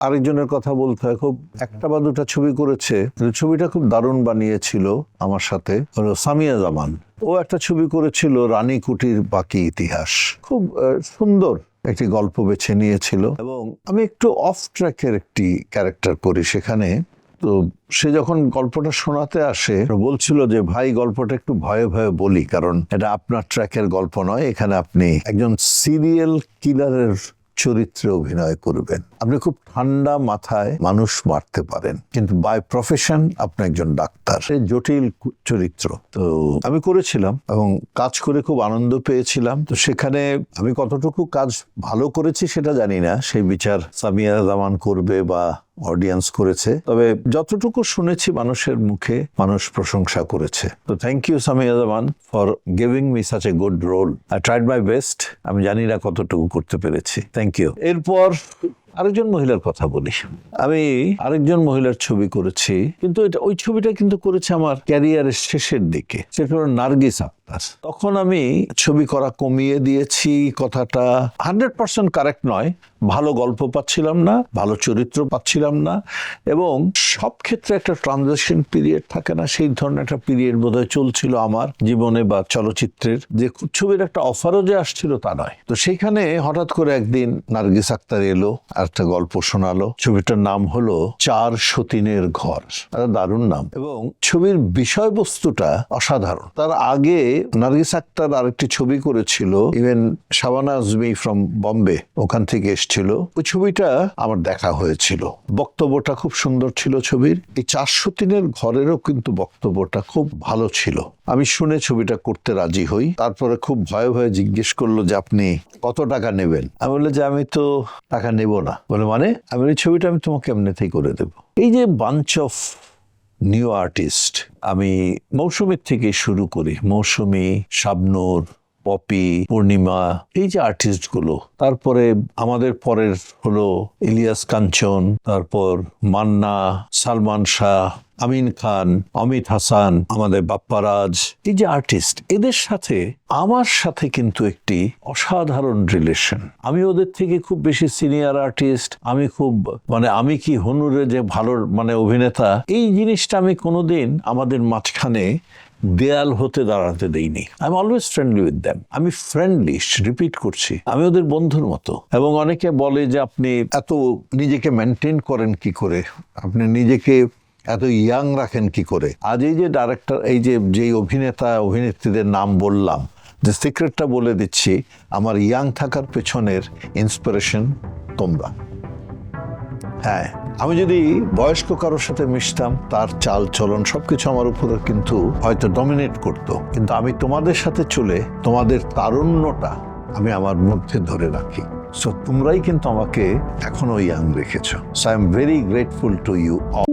আরেকজনের কথা বলতে হয়, খুব একটা বা দুটা ছবি করেছে, ছবিটা খুব দারুণ বানিয়েছিল আমার সাথে, হলো সামিয়া জামান। ও একটা ছবি করেছিল রানী কুটির বাকি ইতিহাস, খুব সুন্দর একটি গল্প বেছে নিয়েছিল। এবং আমি একটু অফ ট্র্যাকের একটি ক্যারেক্টার করি সেখানে। তো সে যখন গল্পটা শোনাতে আসে বলছিল যে ভাই গল্পটা একটু ভয়ে ভয়ে বলি, কারণ এটা আপনার ট্র্যাকের গল্প নয়, এখানে আপনি একজন সিরিয়াল কিলারের চরিত্রে অভিনয় করবেন। আপনি খুব ঠান্ডা মাথায় মানুষ মারতে পারেন, কিন্তু বাই প্রফেশন আপনি একজন ডাক্তার। জটিল চরিত্র তো আমি করেছিলাম এবং কাজ করে খুব আনন্দ পেয়েছিলাম। তো সেখানে আমি কতটুকু কাজ ভালো করেছি সেটা জানি না, সেই বিচার সামিয়া জামান করবে বা অডিয়েন্স করেছে। তবে যতটুকু শুনেছি মানুষের মুখে, মানুষ প্রশংসা করেছে। তো thank you Samia Zaman for giving me such a good role. I tried my best. আমি জানি না কতটুকু করতে পেরেছি। Thank you. এরপর আরেকজন মহিলার কথা বলি। আমি আরেকজন মহিলার ছবি করেছি, কিন্তু ওই ছবিটা কিন্তু করেছে আমার ক্যারিয়ারের শেষের দিকে। সেটা হলো নার্গিস আক্তার। তখন আমি ছবি করা কমিয়ে দিয়েছি, কথাটা 100% কারেক্ট নয়। ভালো গল্প পাচ্ছিলাম না, ভালো চরিত্র পাচ্ছিলাম না, এবং সব ক্ষেত্রে একটা ট্রানজিশন পিরিয়ড থাকে না, সেই ধরনের একটা পিরিয়ড বোধহয় চলছিল আমার জীবনে বা চলচ্চিত্রের, যে ছবির একটা অফারও যে আসছিল তা নয়। তো সেখানে হঠাৎ করে একদিন নার্গিস আক্তার এলো, একটা গল্প শোনালো। ছবিটার নাম হলো চার সতীনের ঘর। দারুণ নাম, এবং ছবির বিষয়বস্তুটা অসাধারণ। তার আগে নার্গিস আক্তার আরেকটি ছবি করেছিল, ইভেন শাবানা আজমি ফ্রম বম্বে ওখান থেকে এসেছিল। ওই ছবিটা আমার দেখা হয়েছিল, বক্তব্যটা খুব সুন্দর ছিল ছবির। এই চার সতীনের ঘরেরও কিন্তু বক্তব্যটা খুব ভালো ছিল। আমি শুনে ছবিটা করতে রাজি হই। তারপরে খুব ভয়ে ভয়ে জিজ্ঞেস করলো যে আপনি কত টাকা নেবেন। আমি বললাম যে আমি তো টাকা নেব না। বলে মানে? আমি এই ছবিটা আমি তোমাকে এমনিতেই করে দেব। এই যে বাঞ্চ অফ নিউ আর্টিস্ট, আমি মৌসুমীর থেকে শুরু করি, মৌসুমী, শাবনূর, পপি, পূর্ণিমা, এই যে আর্টিস্ট গুলো, তারপরে আমাদের পরের হলো ইলিয়াস কাঞ্চন, তারপর মান্না, সালমান শাহ, আমিন খান, অমিত হাসান, আমাদের বাপ্পারাজ, এই যে আর্টিস্ট, এদের সাথে আমার সাথে কিন্তু একটি অসাধারণ রিলেশন। আমি ওদের থেকে খুব বেশি সিনিয়র আর্টিস্ট, আমি খুব আমি কি হনুরে যে ভালো অভিনেতা, এই জিনিসটা আমি কোনোদিন আমাদের মাঝখানে দেয়াল হতে দাঁড়াতে দেইনি। I am always friendly with them. আমি ফ্রেন্ডলি, রিপিট করছি, আমি ওদের বন্ধুর মতো। এবং অনেকে বলে যে আপনি এত নিজেকে মেনটেন করেন কি করে, আপনি নিজেকে এত ইয়াং রাখেন কি করে। আজ এই যে ডাইরেক্টর, এই যে অভিনেতা অভিনেত্রীদের নাম বললাম, যে সিক্রেটটা বলে দিচ্ছি, আমার ইয়াং থাকার পেছনের ইন্সপিরেশন তোমরা। হ্যাঁ, আমি যদি বয়স্ক কারোর সাথে মিশতাম, তার চাল চলন সবকিছু আমার উপরে কিন্তু হয়তো ডমিনেট করতো, কিন্তু আমি তোমাদের সাথে চলে তোমাদের তারুণ্যটা আমি আমার মধ্যে ধরে রাখি। সো তোমরাই কিন্তু আমাকে এখনো ইয়াং রেখেছো। So I am very grateful to you all.